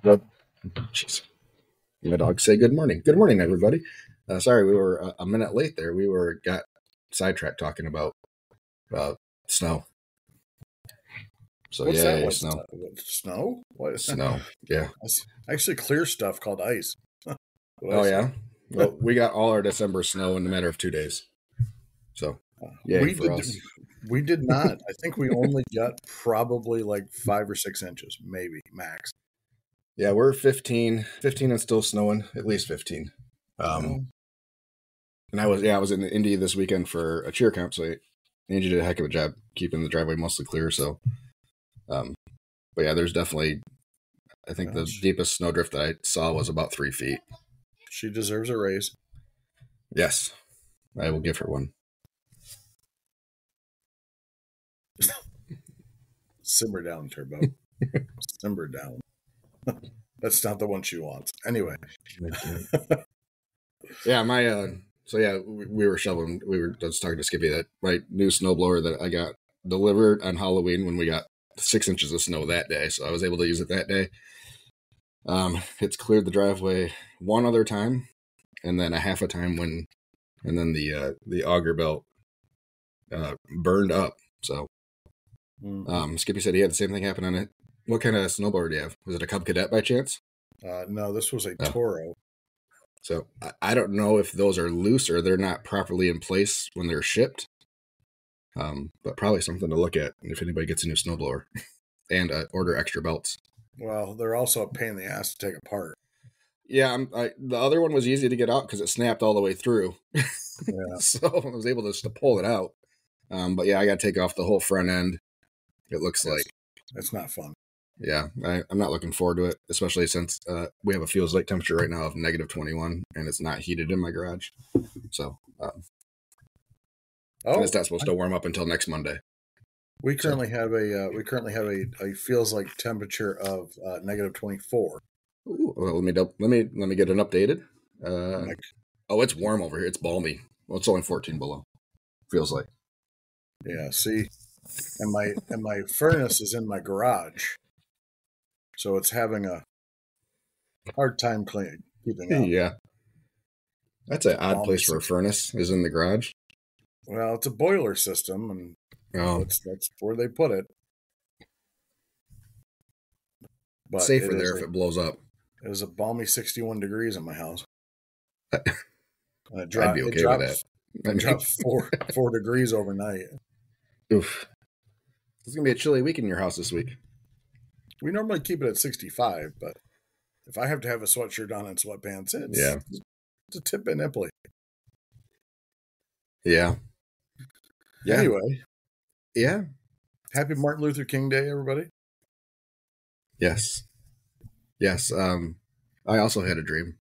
Well, jeez. My dog say good morning. Good morning, everybody. Sorry, we were a minute late there. We got sidetracked talking about snow. So What's yeah, that? What, snow. snow? What? Snow. Yeah. Actually, clear stuff called ice. Oh yeah. Well, we got all our December snow in a matter of 2 days. So we for did. us. We did not. I think we only got probably like 5 or 6 inches, maybe max. Yeah, we're 15 and still snowing, at least 15. And I was in Indy this weekend for a cheer camp, so Angie did a heck of a job keeping the driveway mostly clear. So, but yeah, there's definitely. I think the deepest snowdrift that I saw was about 3 feet. She deserves a raise. Yes, I will give her one. Simmer down, Turbo. Simmer down. That's not the one she wants. Anyway. Yeah, so yeah, we were shoveling. We were just talking to Skippy that my new snowblower that I got delivered on Halloween when we got 6 inches of snow that day. So I was able to use it that day. It's cleared the driveway one other time, and then a half a time and then the auger belt burned up. So Skippy said he had the same thing happen on it. What kind of snowblower do you have? Was it a Cub Cadet by chance? No, this was a Toro. So I don't know if those are loose or they're not properly in place when they're shipped. But probably something to look at if anybody gets a new snowblower and order extra belts. Well, they're also a pain in the ass to take apart. Yeah, the other one was easy to get out because it snapped all the way through. Yeah. So I was able to pull it out. But yeah, I got to take off the whole front end. It looks like it's not fun. Yeah, I'm not looking forward to it, especially since we have a feels like temperature right now of negative 21, and it's not heated in my garage. So, and it's not supposed to warm up until next Monday. We currently have a feels like temperature of negative 24. Ooh, well, let me get an updated. Oh, it's warm over here. It's balmy. Well, it's only 14 below. Feels like. Yeah. See, and my furnace is in my garage, so it's having a hard time keeping up. Yeah. That's an odd place for a furnace. Is in the garage. Well, it's a boiler system, and that's where they put it. But safer there if it blows up. It was a balmy 61 degrees in my house. I'd be okay with that. It dropped 4 degrees overnight. Oof. It's going to be a chilly week in your house this week. We normally keep it at 65, but if I have to have a sweatshirt on and sweatpants, it's a tip and nipply. Yeah. Anyway. Yeah. Happy Martin Luther King Day, everybody. Yes. I also had a dream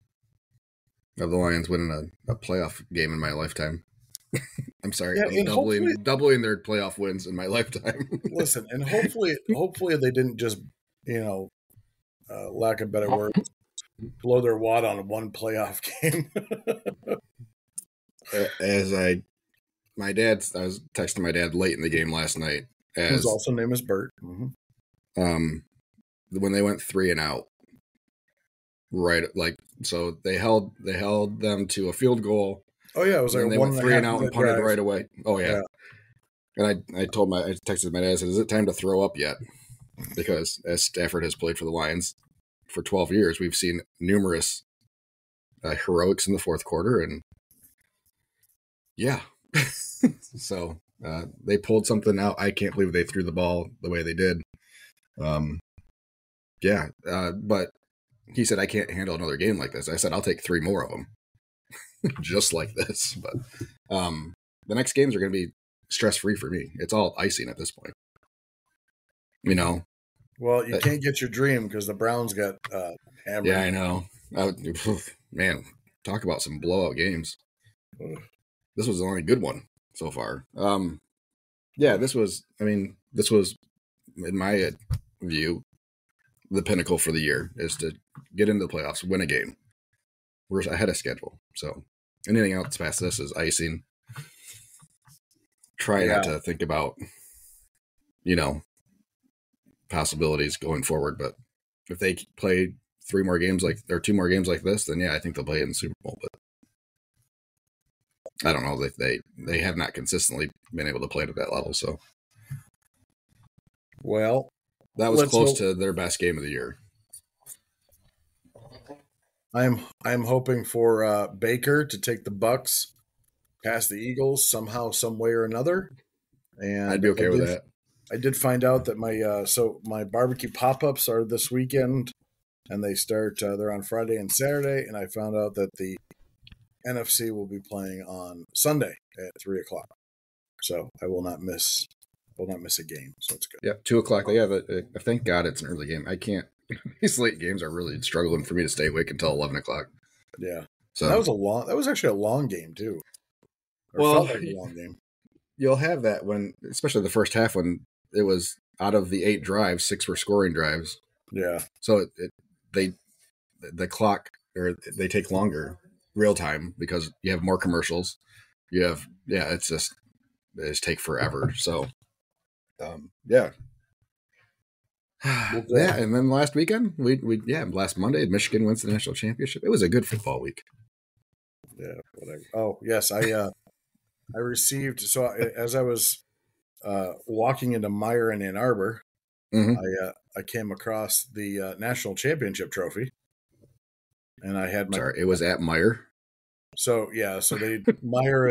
of the Lions winning a playoff game in my lifetime. I'm sorry. Yeah, doubling their playoff wins in my lifetime. Listen, and hopefully they didn't just, lack of better words, blow their wad on one playoff game. I was texting my dad late in the game last night. Whose also name is Bert. Mm-hmm. When they went 3 and out, right? Like, so they held them to a field goal. Oh yeah, it was like they went 3 and out and punted right away. Oh yeah. And I texted my dad, I said, "Is it time to throw up yet?" Because as Stafford has played for the Lions for 12 years, we've seen numerous heroics in the fourth quarter, and yeah. So they pulled something out. I can't believe they threw the ball the way they did. But he said, "I can't handle another game like this." I said, "I'll take 3 more of them." Just like this. But the next games are going to be stress-free for me. It's all icing at this point. Well, you can't get your dream because the Browns got hammered. Yeah, I know. Man, talk about some blowout games. This was the only good one so far. This was, in my view, the pinnacle for the year is to get into the playoffs, win a game. We're ahead of schedule. So anything else past this is icing. Try not to think about, possibilities going forward, but if they play 2 more games like this, then yeah, I think they'll play in the Super Bowl. But I don't know if they have not consistently been able to play at that level. So, well, that was close to their best game of the year. I'm hoping for Baker to take the Bucks past the Eagles somehow, some way or another. And I'd be okay with that. I did find out that my barbecue pop-ups are this weekend, and they start. They're on Friday and Saturday, and I found out that the NFC will be playing on Sunday at 3:00. So I will not miss a game. So it's good. Yeah, 2:00. Yeah, thank God it's an early game. I can't. These late games are really struggling for me to stay awake until 11:00. Yeah. So that was actually a long game too. Felt like a long game. You'll have that when, especially the first half, when it was out of the 8 drives, 6 were scoring drives. Yeah. So the clock, or they take longer real time because you have more commercials. You have, they just take forever. So, yeah. Yeah, and then last weekend, last Monday, Michigan wins the national championship. It was a good football week. Yeah, whatever. Oh, yes, I received, so as I was walking into Meijer in Ann Arbor, I came across the national championship trophy, and I had it was at Meijer. So Meijer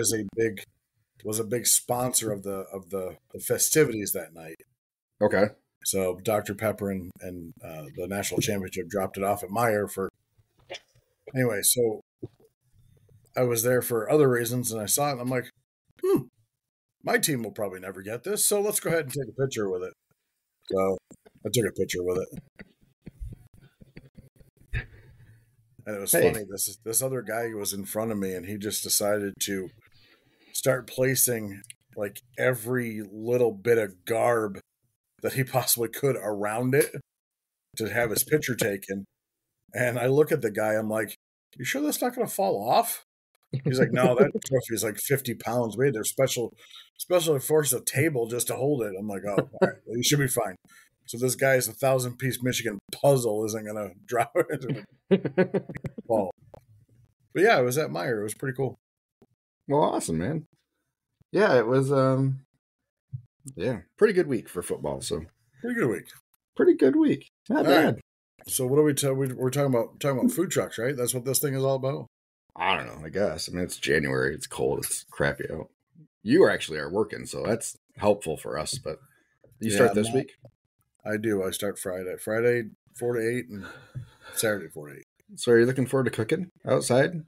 was a big sponsor of the festivities that night. Okay. So Dr. Pepper and the national championship dropped it off at Meijer for. Anyway, so I was there for other reasons, and I saw it, and I'm like, my team will probably never get this, so let's go ahead and take a picture with it. So I took a picture with it. And it was funny. This other guy was in front of me, and he just decided to start placing like every little bit of garb that he possibly could around it to have his picture taken. And I look at the guy, I'm like, you sure that's not going to fall off? He's like, no, that trophy is like 50 pounds. We had their specially forced a table just to hold it. I'm like, oh, all right, well, you should be fine. So this guy's 1,000-piece Michigan puzzle isn't going to drop into the ball. But yeah, it was at Meijer. It was pretty cool. Well, awesome, man. Yeah, it was pretty good week for football. So pretty good week. Pretty good week. Not bad. Right. So what are we're talking about food trucks, right? That's what this thing is all about. I don't know. I guess. I mean, it's January. It's cold. It's crappy out. You are working, so that's helpful for us. But you start this week? I do. I start Friday. Friday 4 to 8, and Saturday 4 to 8. So are you looking forward to cooking outside?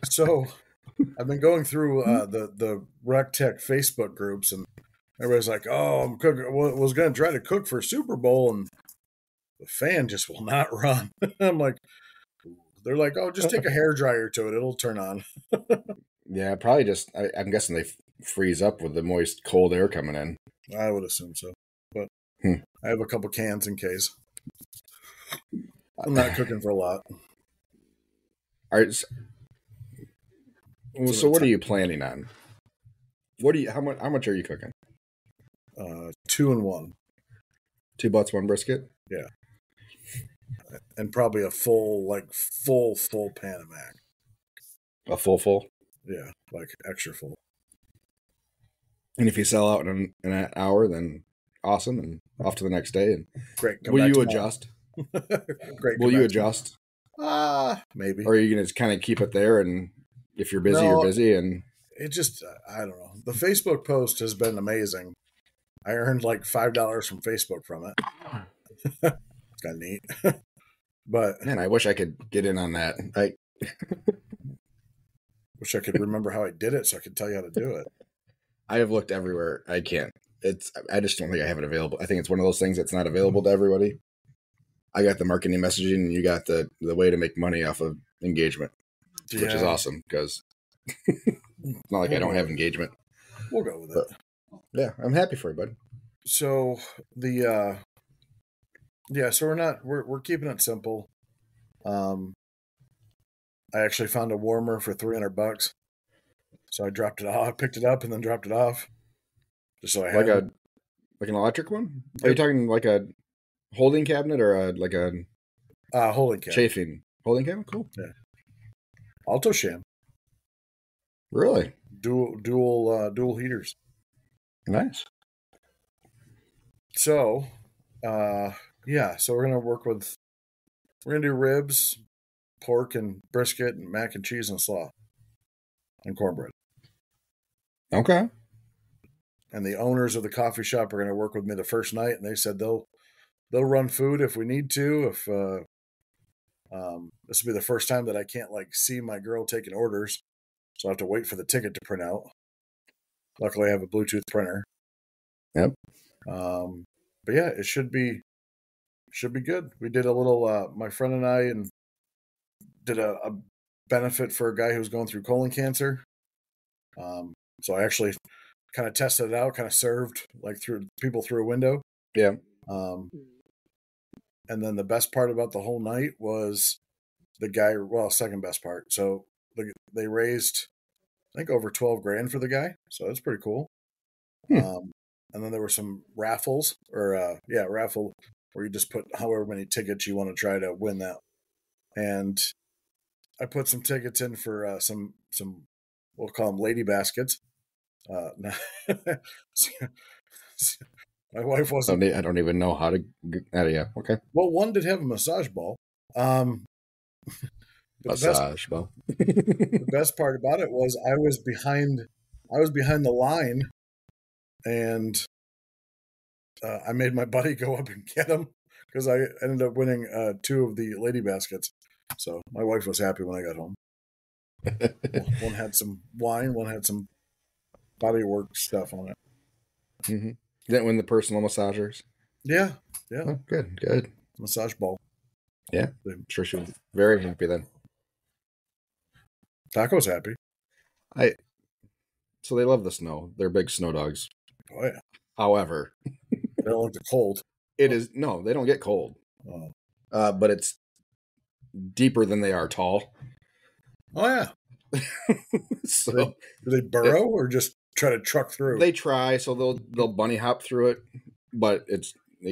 So I've been going through the Rec Tech Facebook groups, and everybody's like, "Oh, I'm cooking. Was going to try to cook for Super Bowl, and the fan just will not run." I'm like, they're like, "Oh, just take a hairdryer to it; it'll turn on." Yeah, probably just. I'm guessing they freeze up with the moist, cold air coming in. I would assume so, but I have a couple cans in case. I'm not cooking for a lot. All right. So what are you planning on? How much are you cooking? 2 and 1. 2 butts, 1 brisket? Yeah. And probably a full pan of mac. A full? Yeah, like extra full. And if you sell out in an hour, then awesome, and off to the next day. And great. Will you adjust? Great. Will you adjust? Maybe. Or are you going to kind of keep it there, and if you're busy, you're busy? And it just, I don't know. The Facebook post has been amazing. I earned like $5 from Facebook from it. It's kind of neat. But man, I wish I could get in on that. I wish I could remember how I did it so I could tell you how to do it. I have looked everywhere. I can't. I just don't think I have it available. I think it's one of those things that's not available to everybody. I got the marketing messaging, and you got the way to make money off of engagement, which is awesome because it's not like I don't have engagement. We'll go with it. Yeah, I'm happy for you, bud. So so we're keeping it simple. I actually found a warmer for $300. So I dropped it off. I picked it up and then dropped it off. Just so I had like Like an electric one? Are you talking like a holding cabinet or like a holding cabinet? Chafing holding cabinet? Cool. Yeah. Alto-Shaam. Really? Dual heaters. Nice. So, yeah. So we're gonna do ribs, pork and brisket, and mac and cheese and slaw, and cornbread. Okay. And the owners of the coffee shop are gonna work with me the first night, and they said they'll run food if we need to. If this will be the first time that I can't like see my girl taking orders, so I have to wait for the ticket to print out. Luckily, I have a Bluetooth printer. Yep. But yeah, it should be good. We did a little. My friend and I did a benefit for a guy who's going through colon cancer. So I actually kind of tested it out, kind of served like through a window. Yeah. And then the best part about the whole night was the guy. Well, second best part. So they raised, I think, over $12,000 for the guy. So that's pretty cool. And then there were some raffles, raffle where you just put however many tickets you want to try to win that. And I put some tickets in for some we'll call them lady baskets. My wife wasn't. I don't even know how to. Yeah. Okay. Well, one did have a massage ball. Massage ball. The best part about it was I was behind the line, and I made my buddy go up and get them because I ended up winning 2 of the lady baskets. So my wife was happy when I got home. One had some wine, one had some bodywork stuff on it. Mm-hmm. Didn't win the personal massagers. Yeah. Oh, good. Massage ball. Yeah, I'm sure she was very happy then. Taco's happy. So they love the snow. They're big snow dogs. Oh yeah. However, they don't like the cold. They don't get cold. Oh. But it's deeper than they are tall. Oh yeah. So do they burrow or just try to truck through? They try, so they'll bunny hop through it, but it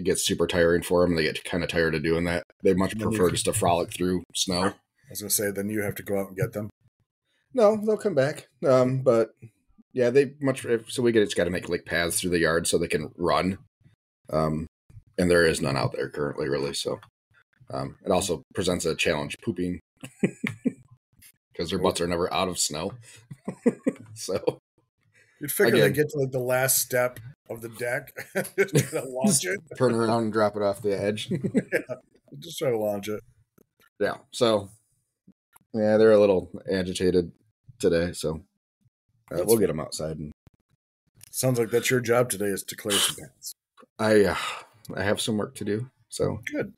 gets super tiring for them. They get kind of tired of doing that. They much prefer just to frolic through snow. I was gonna say, then you have to go out and get them. No, they'll come back. But yeah, we just got to make like paths through the yard so they can run. And there is none out there currently, really. So it also presents a challenge pooping because their butts are never out of snow. So you'd figure they get to like the last step of the deck, just try to launch it, turn around and drop it off the edge. Yeah, just try to launch it. Yeah. So yeah, they're a little agitated today. So we'll get them outside. And sounds like that's your job today, is to clear some paths. I have some work to do. So good.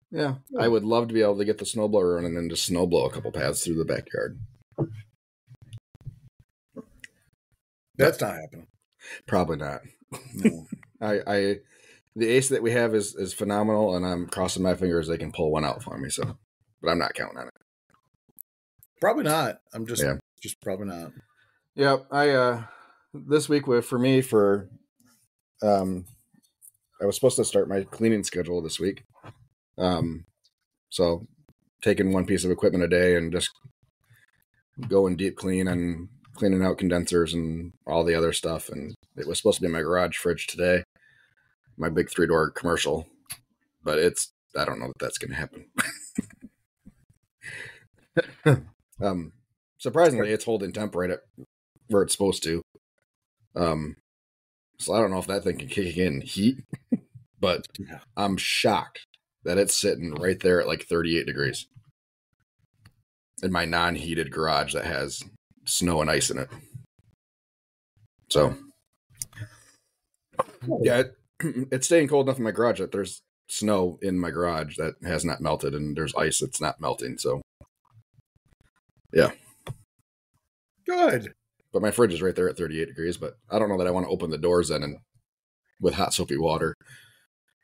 Yeah, I would love to be able to get the snowblower running and just snowblow a couple paths through the backyard. That's not happening. Probably not. No. The ace that we have is phenomenal, and I'm crossing my fingers they can pull one out for me. So, but I'm not counting on it. Probably not. I'm just probably not. Yeah, this week I was supposed to start my cleaning schedule this week. So taking one piece of equipment a day and just going deep clean and cleaning out condensers and all the other stuff. And it was supposed to be my garage fridge today, my big 3-door commercial, but I don't know that that's going to happen. Surprisingly, it's holding temp right at where it's supposed to. So I don't know if that thing can kick in heat, but I'm shocked that it's sitting right there at like 38 degrees in my non-heated garage that has snow and ice in it. So yeah, it's staying cold enough in my garage that there's snow in my garage that has not melted, and there's ice that's not melting. So yeah, good. But my fridge is right there at 38 degrees, but I don't know that I want to open the doors in and with hot soapy water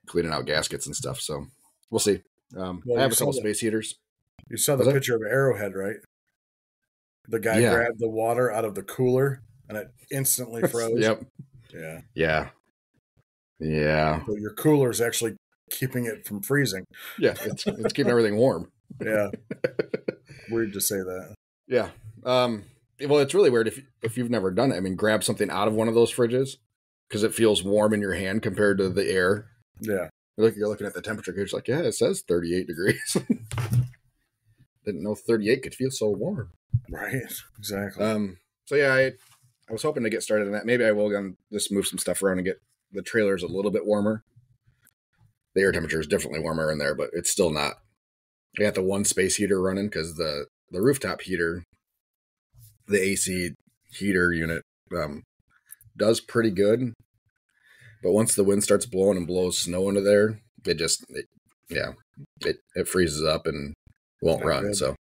cleaning out gaskets and stuff. So we'll see. I have a couple space heaters. You saw the picture of Arrowhead, right? The guy grabbed the water out of the cooler and it instantly froze. Yep. Yeah. Yeah. So your cooler is actually keeping it from freezing. Yeah, it's keeping everything warm. Yeah. Weird to say that. Yeah. Well, it's really weird if you've never done it. I mean, grab something out of one of those fridges because it feels warm in your hand compared to the air. Yeah. You're looking at the temperature gauge like, yeah, it says 38 degrees. Didn't know 38 could feel so warm. Right. Exactly. So yeah, I was hoping to get started on that. Maybe I will just move some stuff around and get the trailers a little bit warmer. The air temperature is definitely warmer in there, but it's still not. I got the one space heater running because the rooftop heater, the AC heater unit, does pretty good. But once the wind starts blowing and blows snow into there, it freezes up and won't Not run. good. So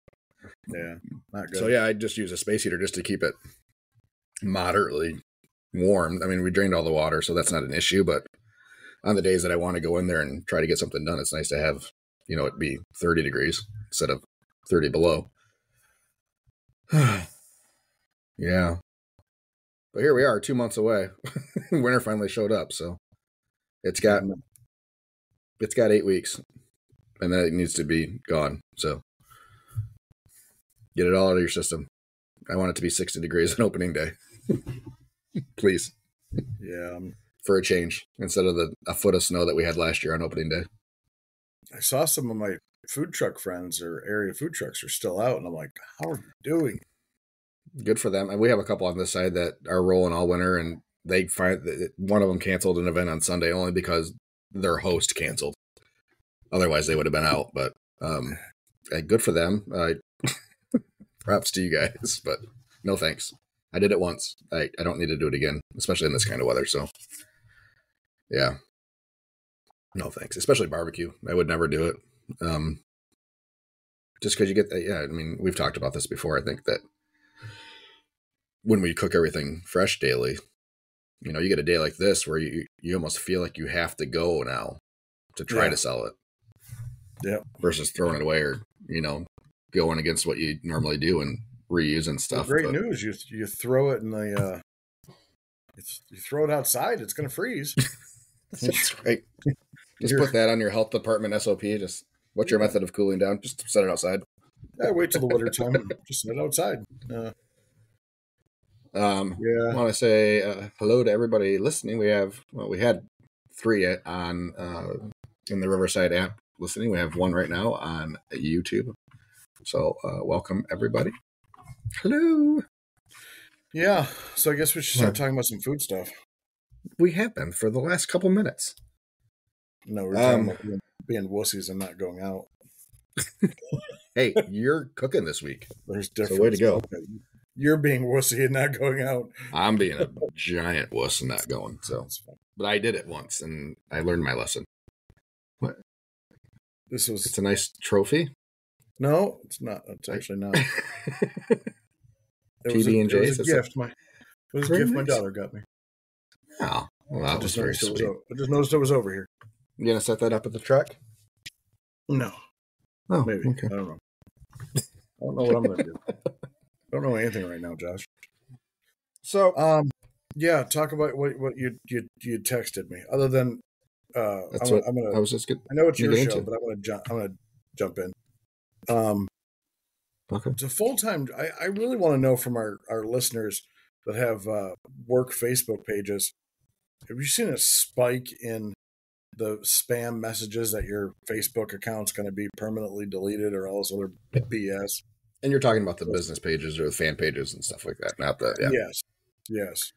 Yeah, not good. So yeah, I just use a space heater just to keep it moderately warm. I mean, we drained all the water, so that's not an issue. But on the days that I want to go in there and try to get something done, it's nice to have, it be 30 degrees instead of 30 below. Yeah. But here we are, 2 months away. Winter finally showed up, so it's got 8 weeks, and then it needs to be gone. So get it all out of your system. I want it to be 60 degrees on opening day. Please. Yeah. For a change, instead of a foot of snow that we had last year on opening day. I saw some of my food truck friends or area food trucks are still out, and I'm like, how are you doing? Good for them. And we have a couple on this side that are rolling all winter, and they find that one of them canceled an event on Sunday only because their host canceled. Otherwise, they would have been out. But good for them. Props to you guys, but no thanks. I did it once. I don't need to do it again, especially in this kind of weather. So, yeah. No thanks. Especially barbecue. I would never do it. Just because you get that. Yeah, I mean, we've talked about this before. I think that when we cook everything fresh daily, you get a day like this where you almost feel like you have to go now to try to sell it. Yeah. Versus throwing it away or, going against what you normally do and reusing stuff. Well, great news. You throw it in the you throw it outside, it's going to freeze. That's right. Just put that on your health department SOP. Just what's your method of cooling down? Just set it outside. Yeah, wait till the winter time. Just set it outside. I want to say hello to everybody listening. We had 3 on in the Riverside app listening. We have 1 right now on YouTube. So welcome everybody. Hello. Yeah, so I guess we should start talking about some food stuff. We have been for the last couple minutes. No, we're talking about being wussies and not going out. Hey, you're cooking this week. There's difference. So way to go. You're being wussy and not going out. I'm being a giant wuss and not going. So, but I did it once and I learned my lesson. What? It's a nice trophy. No, it's not. It's actually not. PB&J. It was a gift. It was a gift my daughter got me. Oh, well, that was very sweet. I just noticed it was over here. You gonna set that up at the truck? No. Oh, maybe. Okay. I don't know. I don't know what I'm gonna do. I don't know anything right now, Josh. So, yeah, talk about what you texted me. Other than, I was just good. I know it's your show, but I'm gonna jump in. Okay. It's a full-time. I really want to know from our listeners that have work Facebook pages. Have you seen a spike in the spam messages that your Facebook account's going to be permanently deleted or all this other BS? And you're talking about the business pages or the fan pages and stuff like that, not the Yes.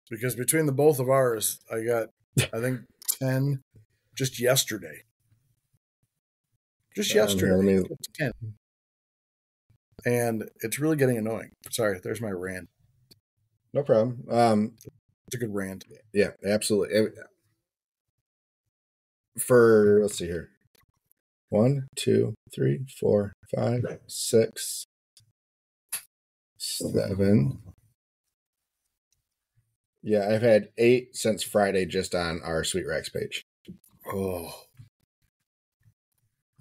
Because between the both of ours, I got I think 10 just yesterday. Just yesterday. 10. And it's really getting annoying. Sorry, there's my rant. No problem. It's a good rant. Yeah, absolutely. Let's see here. 1, 2, 3, 4, 5, 6, 7. Yeah, I've had 8 since Friday just on our Sweet Racks page. Oh.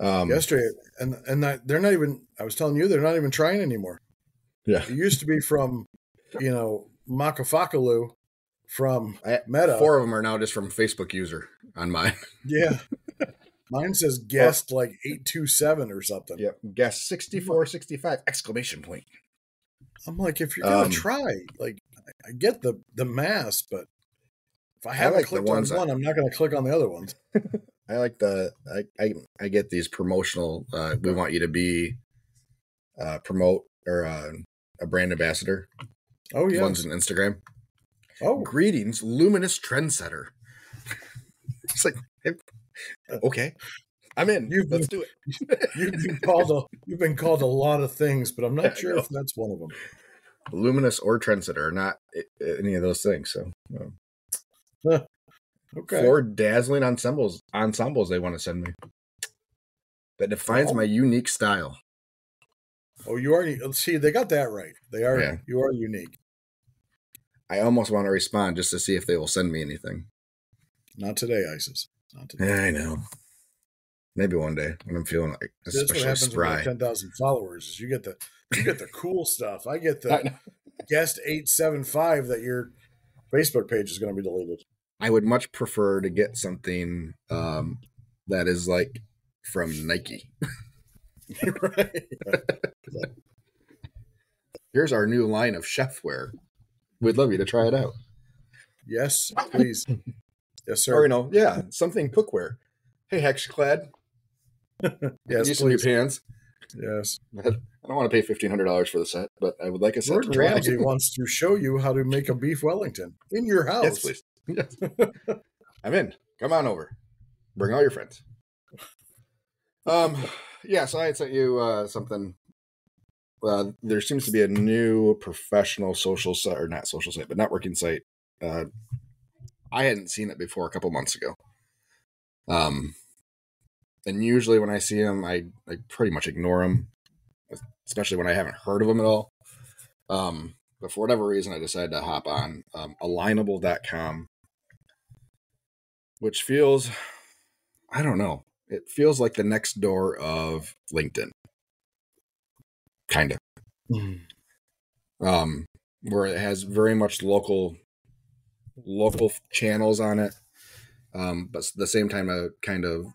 Yesterday, and they're not even. I was telling you, they're not even trying anymore. Yeah, it used to be from, Makafakalu from Meta. 4 of them are now just from Facebook user on mine. Yeah. Mine says guest like 827 or something. Yep. Guest 6465 exclamation point. I'm like, if you're gonna try, like, I get the mass, but if I haven't clicked on one, I'm not gonna click on the other ones. I like I get these promotional. We want you to be promote or a brand ambassador. Oh yeah, ones on Instagram. Oh, greetings, luminous trendsetter. It's like, hey, okay, I'm in. Let's do it. You've been called a lot of things, but I'm not sure if that's one of them. Luminous or trendsetter are not any of those things. So, okay. 4 dazzling ensembles they want to send me. That defines my unique style. Oh, you are. See, they got that right. They are. Yeah. You are unique. I almost want to respond just to see if they will send me anything. Not today, Isis. Not today. I know. Maybe one day when I'm feeling like especially that's what happens spry. With 10,000 followers. Is you get the cool stuff. I get the guest 875 that your Facebook page is going to be deleted. I would much prefer to get something that is like from Nike. Right. Here's our new line of chefware. We'd love you to try it out. Yes, please. Yes, sir. Or something cookware. Hey, Hexclad. Yes, need some new pans. Yes. I don't want to pay $1,500 for the set, but I would like a set Gordon Ramsay wants to show you how to make a beef Wellington in your house. Yes, please. Yes. I'm in. Come on over. Bring all your friends. So I had sent you something. There seems to be a new professional social site, or not social site, but networking site. I hadn't seen it before a couple months ago. And usually when I see them, I pretty much ignore them, especially when I haven't heard of them at all. But for whatever reason, I decided to hop on alignable.com, which feels, I don't know, it feels like the next door of LinkedIn. Kind of. Mm-hmm. Where it has very much local channels on it. But at the same time, a kind of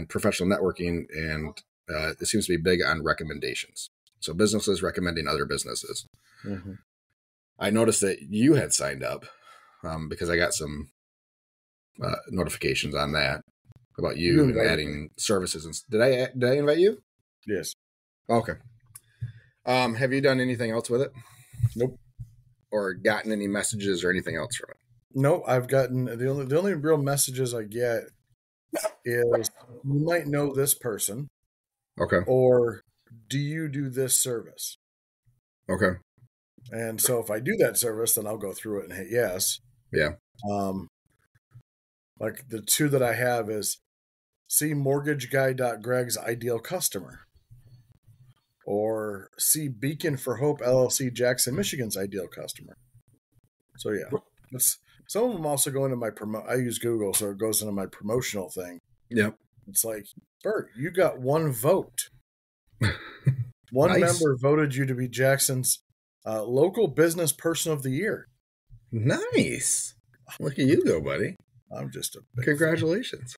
professional networking, and it seems to be big on recommendations. So businesses recommending other businesses. Mm-hmm. I noticed that you had signed up because I got some notifications on that about you and adding services. And did I invite you? Yes. Okay. Have you done anything else with it? Nope. Or gotten any messages or anything else from it? No, I've gotten the only real messages I get is you might know this person. Okay. Or do you do this service? Okay. And so if I do that service, then I'll go through it and hit yes. Yeah. Like the 2 that I have is see mortgageguy.greg's ideal customer. Or see Beacon for Hope LLC Jackson, Michigan's ideal customer. So yeah. Some of them also go into my I use Google, so it goes into my promotional thing. Yep. It's like, Bert, you got 1 vote. One member voted you to be Jackson's local business person of the year. Nice. Look at you go, buddy. I'm just a congratulations.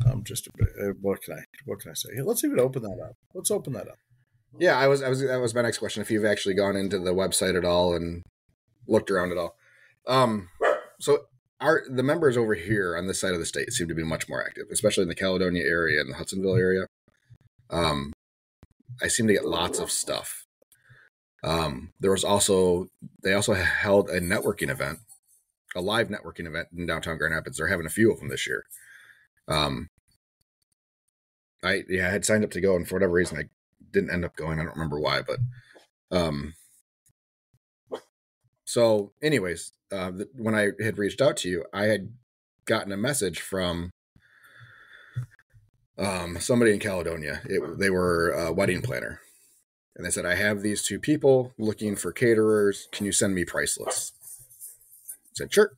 I'm just a bit. What can I say? Hey, let's even open that up. Let's open that up. Yeah, that was my next question. If you've actually gone into the website at all and looked around at all. So the members over here on this side of the state seem to be much more active, especially in the Caledonia area and the Hudsonville area. I seem to get lots of stuff. They also held a networking event, a live networking event in downtown Grand Rapids. They're having a few of them this year. I had signed up to go, and for whatever reason, I didn't end up going. I don't remember why, but, so anyways, when I had reached out to you, I had gotten a message from, somebody in Caledonia. They were a wedding planner, and they said, I have these 2 people looking for caterers. Can you send me price lists? I said, sure.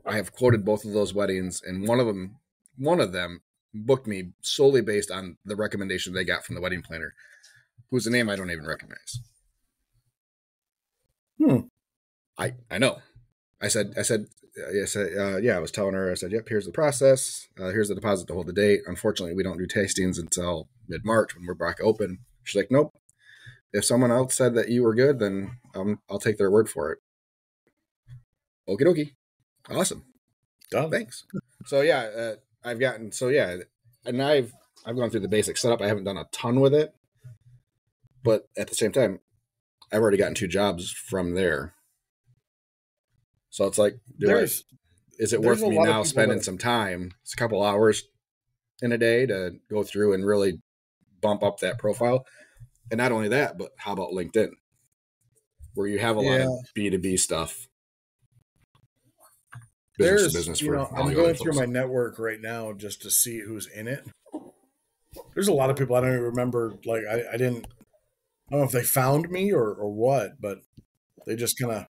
I have quoted both of those weddings, and one of them booked me solely based on the recommendation they got from the wedding planner, whose name I don't even recognize. I know. I said, yeah, I was telling her, I said, yep, here's the process. Here's the deposit to hold the date. Unfortunately, we don't do tastings until mid-March when we're back open. She's like, nope. If someone else said that you were good, then I'll take their word for it. Okie dokie. Awesome. Done. Thanks. So yeah, I've gone through the basic setup. I haven't done a ton with it, but at the same time, I've already gotten 2 jobs from there. So it's like, is it worth me now spending some time? It's a couple hours in a day to go through and really bump up that profile. And not only that, but how about LinkedIn, where you have a lot of B2B stuff. Business to business. I'm going through my network right now just to see who's in it. There's a lot of people I don't even remember. Like I don't know if they found me or what, but they just kind of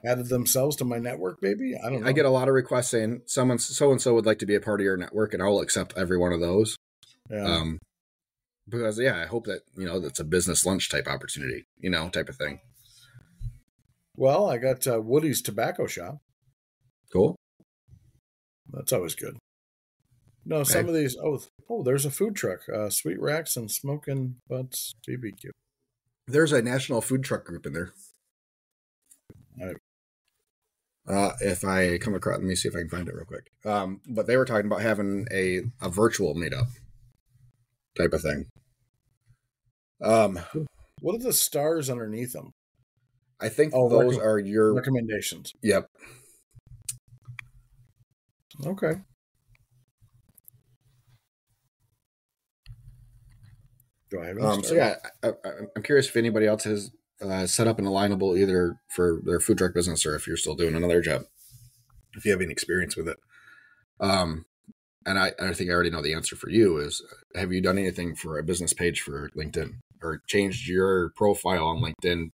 added themselves to my network. Maybe I don't know. I get a lot of requests saying so and so would like to be a part of your network, and I'll accept every one of those. Yeah. Because I hope that that's a business lunch type opportunity, type of thing. Well, I got Woody's Tobacco Shop. Cool. That's always good. No, some of these. Oh, there's a food truck. Sweet Racks and Smoking Butts BBQ. There's a national food truck group in there. If I come across, let me see if I can find it real quick. But they were talking about having a virtual meetup type of thing. What are the stars underneath them? I think those are your recommendations. Yep. Okay. Do I have so yeah, I'm curious if anybody else has set up an Alignable either for their food truck business or if you're still doing another job. If you have any experience with it. And I think I already know the answer for you is, have you done anything for a business page for LinkedIn or changed your profile on LinkedIn?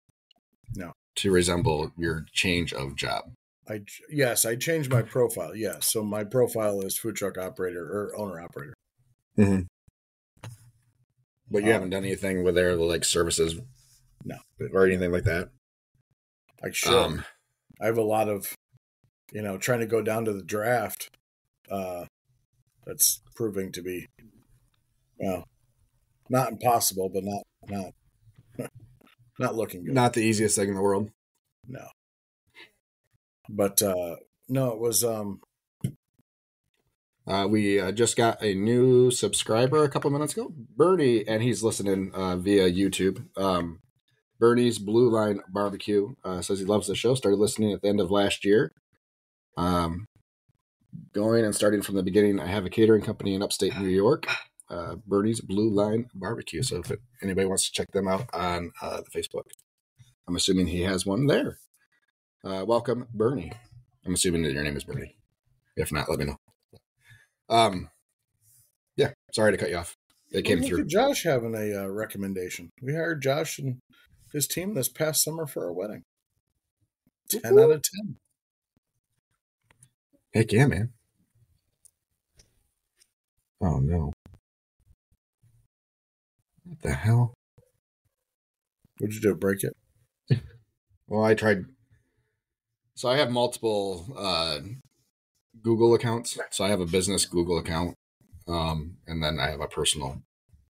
No. To resemble your change of job? Yes, I changed my profile. Yes. So my profile is food truck operator or owner operator. Mm-hmm. But you haven't done anything with their like services? No. Or anything like that? I should. I have a lot of, trying to go down to the draft. That's proving to be, well, not impossible, but not looking good. Not the easiest thing in the world. No. But no, it was. We just got a new subscriber a couple minutes ago, Bernie, and he's listening via YouTube. Bernie's Blue Line Barbecue says he loves the show. Started listening at the end of last year. Going and starting from the beginning, I have a catering company in upstate New York, Bernie's Blue Line Barbecue. So if anybody wants to check them out on the Facebook, I'm assuming he has one there. Welcome, Bernie. I'm assuming that your name is Bernie. If not, let me know. Yeah, sorry to cut you off. It came through. Look at Josh having a recommendation. We hired Josh and his team this past summer for our wedding. 10 out of 10. Heck yeah, man. Oh, no. What the hell? What'd you do? Break it? Well, I tried. So I have multiple Google accounts. So I have a business Google account, and then I have a personal.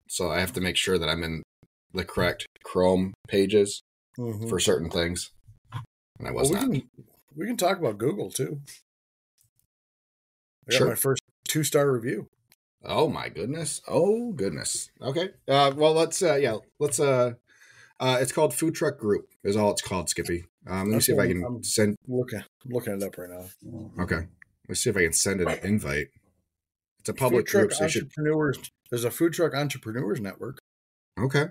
So I have to make sure that I'm in the correct Chrome pages for certain things. And I was not. We can talk about Google, too. I got my first 2-star review. Oh my goodness! Oh goodness! Okay. Well, let's. It's called Food Truck Group. Is all it's called, Skippy. Let me see if I can send. I'm looking it up right now. Okay. Let's see if I can send an invite. It's a public group. So there's a Food Truck Entrepreneurs Network. Okay.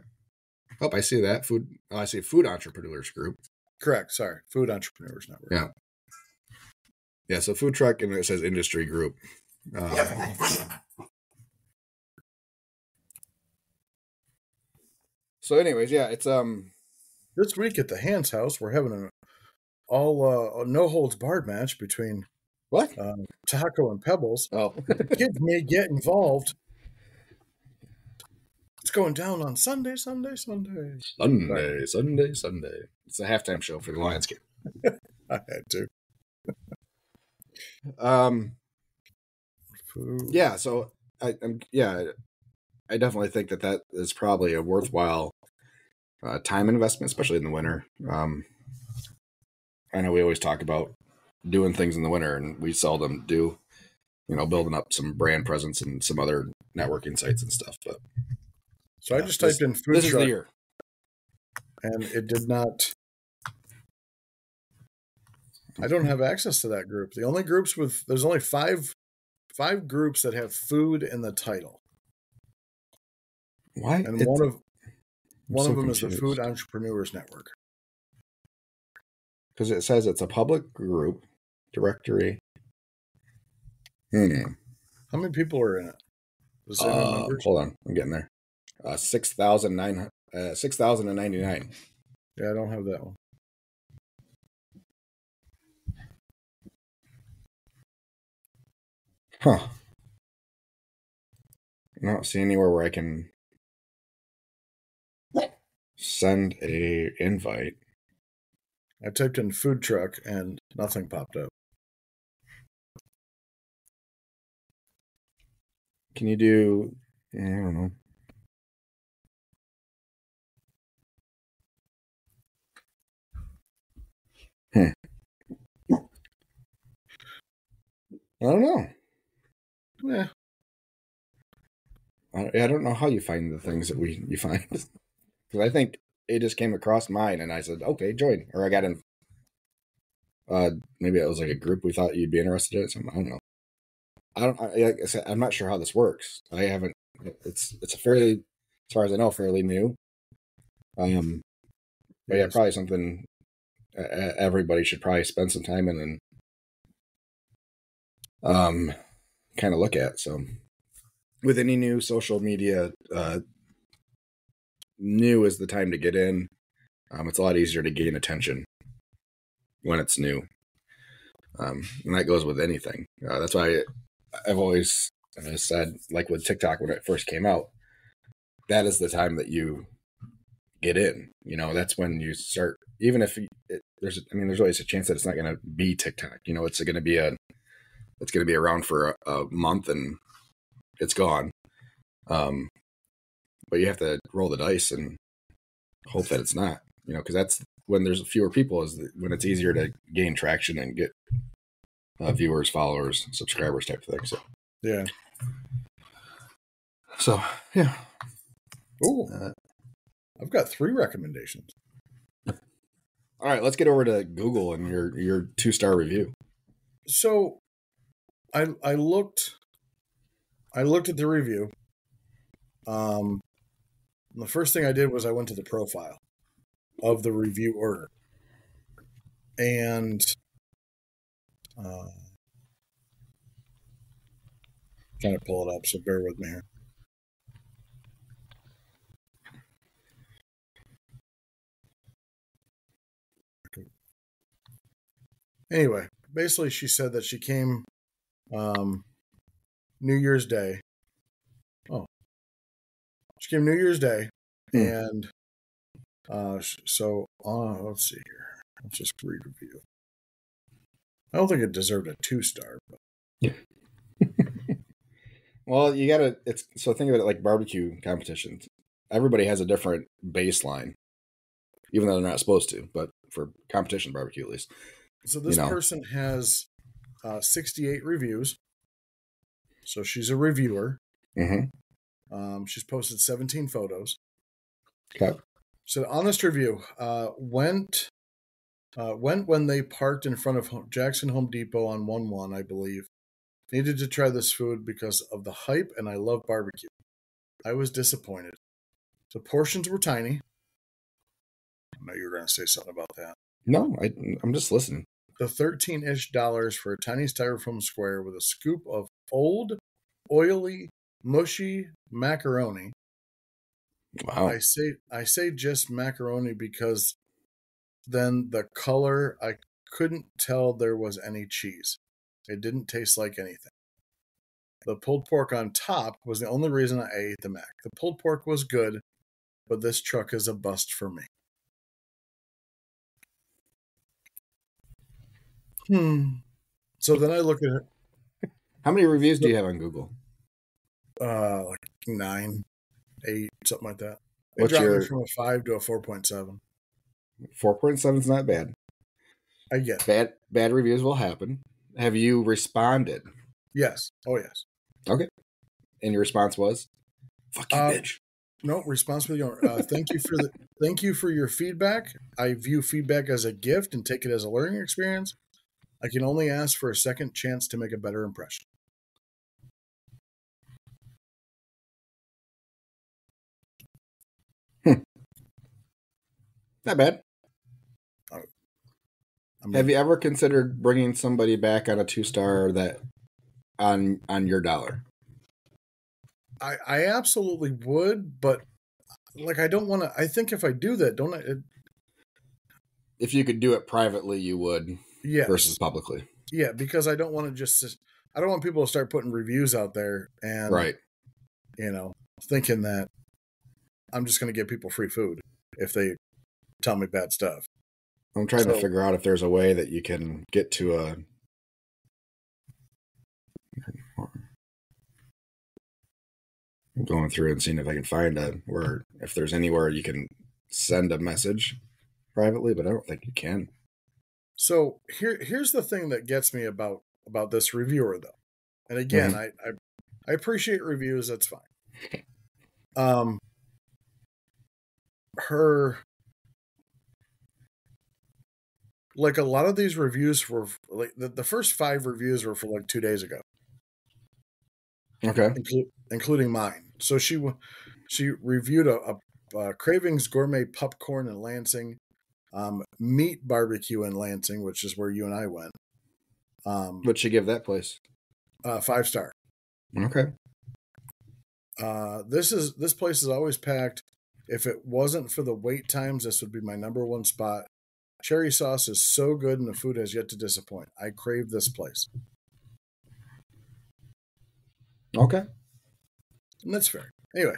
Oh, I see that. I see Food Entrepreneurs Group. Correct. Sorry. Food Entrepreneurs Network. Yeah. Yeah. So Food Truck, and it says Industry Group. So, anyways, yeah, it's this week at the Hans house, we're having an all no holds barred match between what Taco and Pebbles. Oh, kids may get involved. It's going down on Sunday. It's a halftime show for the Lions game. I had to. Yeah. So I definitely think that is probably a worthwhile time investment, especially in the winter. I know we always talk about doing things in the winter, and we seldom do. Building up some brand presence and some other networking sites and stuff. But so I just typed in food this truck, is the year, and it did not. I don't have access to that group. The only groups there's only five groups that have food in the title. Why? And one of them is the Food Entrepreneurs Network. Because it says it's a public group directory. How many people are in it? Does it have numbers? Hold on, I'm getting there. 6,099. Yeah, I don't have that one. Huh. I don't see anywhere where I can send a invite. I typed in food truck and nothing popped up. Can you do? I don't know. I don't know. Yeah. I don't know how you find the things that you find. Because I think it just came across mine, and I said, "Okay, join." Or I got in. Maybe it was like a group we thought you'd be interested in. Something. I don't know. Like I said, I'm not sure how this works. I haven't. It's a fairly, as far as I know, fairly new. But yeah, probably something everybody should probably spend some time in and kind of look at. So with any new social media, new is the time to get in. It's a lot easier to gain attention when it's new. And that goes with anything. That's why I've always said, like with TikTok when it first came out, that is the time that you get in. That's when you start. Even if there's always a chance that it's not going to be TikTok. It's going to be around for a month and it's gone. But you have to roll the dice and hope that it's not. Because that's when there's fewer people, is when it's easier to gain traction and get viewers, followers, subscribers type of thing. So yeah. So yeah. Oh, I've got 3 recommendations. All right, let's get over to Google and your 2-star review. So, I looked at the review. The first thing I did was I went to the profile of the reviewer, and trying to pull it up, so bear with me here. Anyway, basically she said that she came New Year's Day. Oh. She came New Year's Day, and so let's see here. Let's just read review. I don't think it deserved a 2-star. But... Well, you gotta. So think of it like barbecue competitions. Everybody has a different baseline, even though they're not supposed to. But for competition barbecue, at least. So this person has 68 reviews. So she's a reviewer. Mm-hmm. She's posted 17 photos. Okay. So honest review. Went when they parked in front of Jackson Home Depot on 1/1, I believe. Needed to try this food because of the hype, and I love barbecue. I was disappointed. The portions were tiny. I know you were going to say something about that. No, I'm just listening. The $13-ish for a tiny styrofoam square with a scoop of old, oily, mushy macaroni. Wow. I say just macaroni because then the color, I couldn't tell there was any cheese. It didn't taste like anything. The pulled pork on top was the only reason I ate the mac. The pulled pork was good, but this truck is a bust for me. So then I look at it. How many reviews do you have on Google? Like 9, 8, something like that. It What's dropped me your from a 5 to a 4.7. 4.7 is not bad. I get it. Bad reviews will happen. Have you responded? Yes. Oh, yes. Okay. And your response was, "Fuck you, bitch." No, responsibility. Thank you for your feedback. I view feedback as a gift and take it as a learning experience. I can only ask for a second chance to make a better impression. Not bad. mean, Have you ever considered bringing somebody back on a 2-star that on your dollar? I absolutely would, but like I don't want to. I think if I do that, don't I? If you could do it privately, you would. Yes. Versus publicly. Yeah, because I don't want to just. I don't want people to start putting reviews out there and right. Thinking that I'm just going to give people free food if they tell me bad stuff. I'm trying to figure out if there's a way that you can get to a. I'm going through and seeing if I can find if there's anywhere you can send a message privately, but I don't think you can. So here's the thing that gets me about this reviewer though, and again, I appreciate reviews. That's fine. Her. Like a lot of these reviews were like the first 5 reviews were for like 2 days ago. Okay. Including mine. So she reviewed a Cravings Gourmet Popcorn in Lansing, Meat Barbecue in Lansing, which is where you and I went. What'd she give that place? 5-star. Okay. This place is always packed. If it wasn't for the wait times, this would be my number 1 spot. Cherry sauce is so good and the food has yet to disappoint. I crave this place. Okay. And that's fair. Anyway,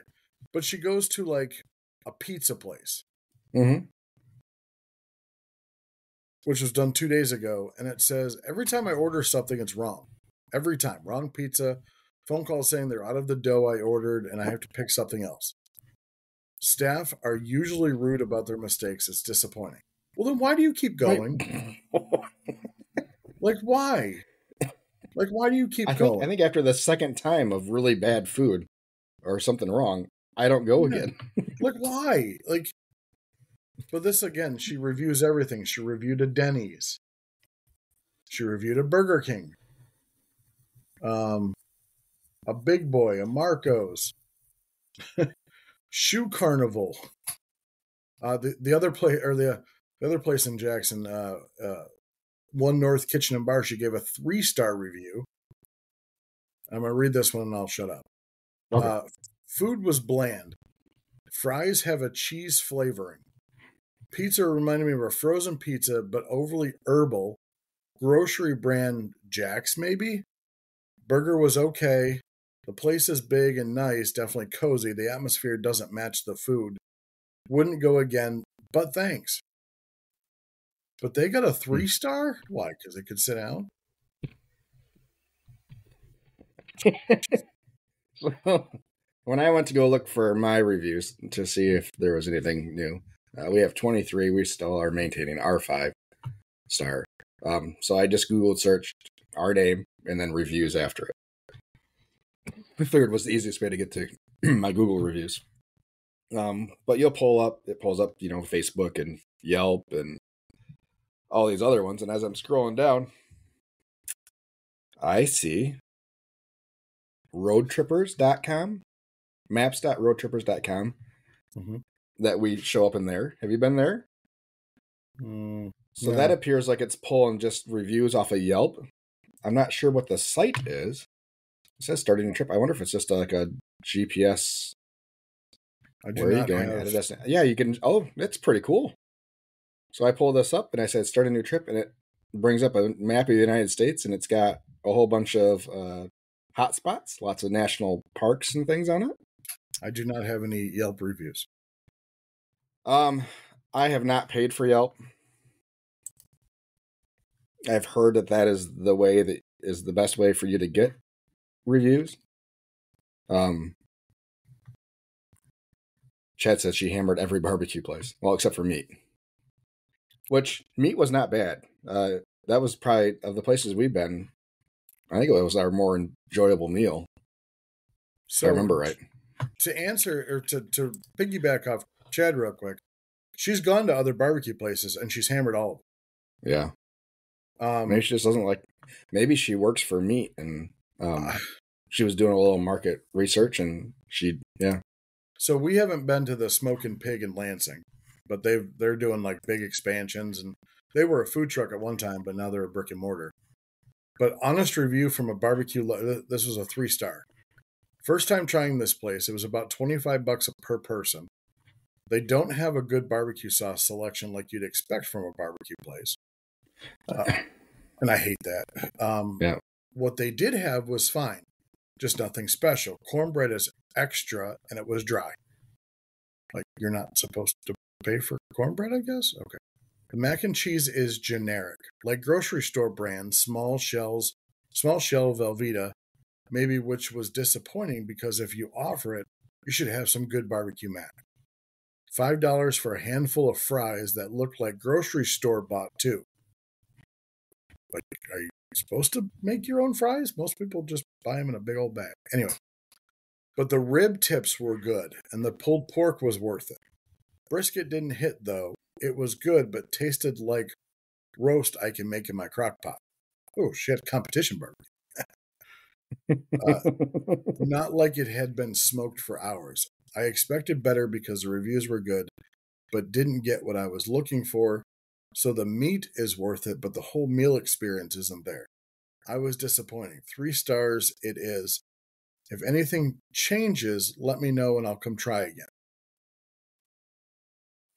but she goes to like a pizza place. Mm-hmm. Which was done 2 days ago. And it says, every time I order something, it's wrong. Every time. Wrong pizza. Phone call saying they're out of the dough I ordered and I have to pick something else. Staff are usually rude about their mistakes. It's disappointing. Well, then why do you keep going? Like, why? Like, why do you keep going? I think after the second time of really bad food or something wrong, I don't go again. Like, why? Like, but this, again, she reviews everything. She reviewed a Denny's. She reviewed a Burger King. A Big Boy, a Marco's. Shoe Carnival. The other place, or the other place in Jackson, One North Kitchen and Bar, she gave a 3-star review. I'm going to read this one and I'll shut up. Okay. Food was bland. Fries have a cheese flavoring. Pizza reminded me of a frozen pizza, but overly herbal. Grocery brand Jack's, maybe? Burger was okay. The place is big and nice, definitely cozy. The atmosphere doesn't match the food. Wouldn't go again, but thanks. But they got a 3-star? Why? Because they could sit down? When I went to go look for my reviews to see if there was anything new, we have 23. We still are maintaining our 5-star. So I just Googled searched our name and then reviews after it. I figured it was the easiest way to get to my Google reviews. But it pulls up, Facebook and Yelp and all these other ones. And as I'm scrolling down, I see roadtrippers.com, maps.roadtrippers.com, that we show up in there. Have you been there? So that appears like it's pulling just reviews off of Yelp. I'm not sure what the site is. It says starting a trip. I wonder if it's just like a GPS. Where are you going? Yeah, you can. Oh, it's pretty cool. So I pull this up and I said start a new trip, and it brings up a map of the United States, and it's got a whole bunch of hot spots, lots of national parks and things on it. I do not have any Yelp reviews. I have not paid for Yelp. I've heard that is the way that is the best way for you to get reviews. Chad says she hammered every barbecue place, well, except for meat. Which meat was not bad. That was probably of the places we've been. I think it was our more enjoyable meal. So, if I remember right. To answer or to piggyback off Chad real quick, she's gone to other barbecue places and she's hammered all of them. Yeah. Maybe she just doesn't like. Maybe she works for meat and she was doing a little market research and yeah. So we haven't been to the Smokin' Pig in Lansing, but they're doing like big expansions, and they were a food truck at one time, but now they're a brick and mortar. But honest review from a barbecue, this was a 3-star. First time trying this place, it was about $25 per person. They don't have a good barbecue sauce selection like you'd expect from a barbecue place. And I hate that. Yeah. What they did have was fine. Just nothing special. Cornbread is extra, and it was dry. Like, you're not supposed to pay for cornbread, I guess? Okay. The mac and cheese is generic. Like grocery store brands, small shell Velveeta, maybe, which was disappointing because if you offer it, you should have some good barbecue mac. $5 for a handful of fries that look like grocery store bought too. Like, are you supposed to make your own fries? Most people just buy them in a big old bag. Anyway, but the rib tips were good, and the pulled pork was worth it. Brisket didn't hit, though. It was good, but tasted like roast I can make in my crock pot. Oh, shit, competition barbecue. Not like it had been smoked for hours. I expected better because the reviews were good, but didn't get what I was looking for. So the meat is worth it, but the whole meal experience isn't there. I was disappointed. 3 stars it is. If anything changes, let me know and I'll come try again.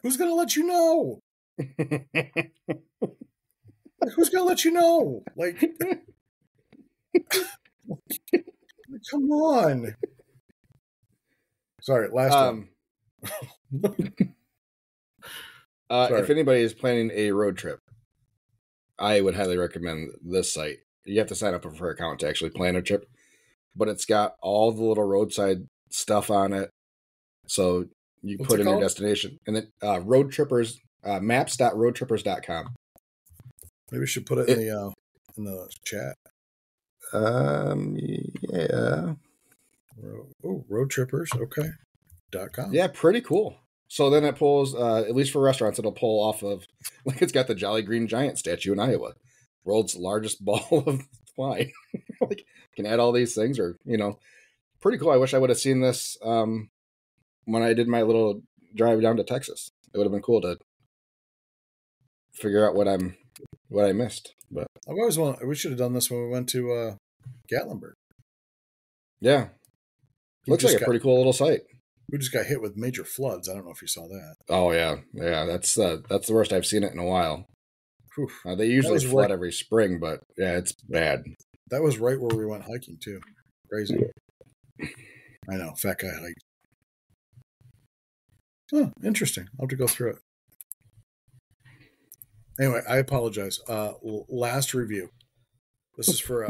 Who's going to let you know? Who's going to let you know? Like, come on. Sorry, last one. If anybody is planning a road trip, I would highly recommend this site. You have to sign up for an account to actually plan a trip, but it's got all the little roadside stuff on it. So you put in your destination, and then road trippers, maps.roadtrippers.com. Maybe we should put it in the chat. Yeah. Road trippers. Okay. .com. Yeah, pretty cool. So then it pulls, at least for restaurants, it'll pull off of, like, it's got the Jolly Green Giant statue in Iowa, world's largest ball of twine. Like, can add all these things, or, pretty cool. I wish I would have seen this when I did my little drive down to Texas. It would have been cool to figure out what I missed. But I've always wanted. We should have done this when we went to Gatlinburg. Yeah, looks like a pretty cool little site. We just got hit with major floods. I don't know if you saw that. Oh yeah. That's the worst I've seen it in a while. They usually flood every spring, but yeah, it's bad. That was right where we went hiking too. Crazy. I know, fat guy hike. Oh, interesting. I'll have to go through it. Anyway, I apologize. Last review. This is for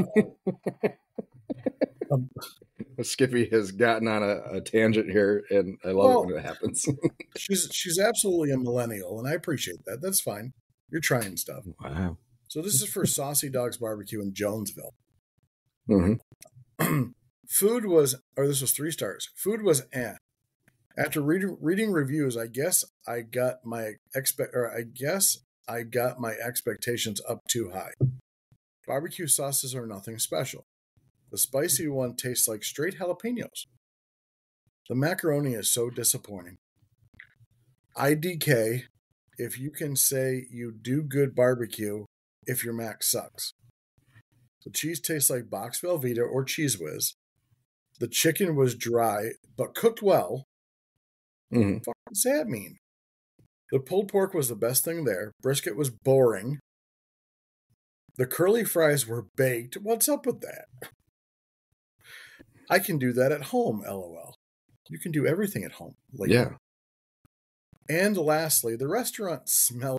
Skippy has gotten on a tangent here, and I love it when it happens. she's absolutely a millennial, and I appreciate that. That's fine. You're trying stuff. Wow. So this is for Saucy Dogs Barbecue in Jonesville. Mm-hmm. This was 3 stars. Food was After reading reviews, I guess I got my expectations up too high. Barbecue sauces are nothing special. The spicy one tastes like straight jalapenos. The macaroni is so disappointing. IDK, if you can say you do good barbecue if your mac sucks. The cheese tastes like box Velveeta or Cheese Whiz. The chicken was dry, but cooked well. Mm-hmm. What the fuck does that mean? The pulled pork was the best thing there. Brisket was boring. The curly fries were baked. What's up with that? I can do that at home, LOL. You can do everything at home. Yeah. And lastly, the restaurant smelled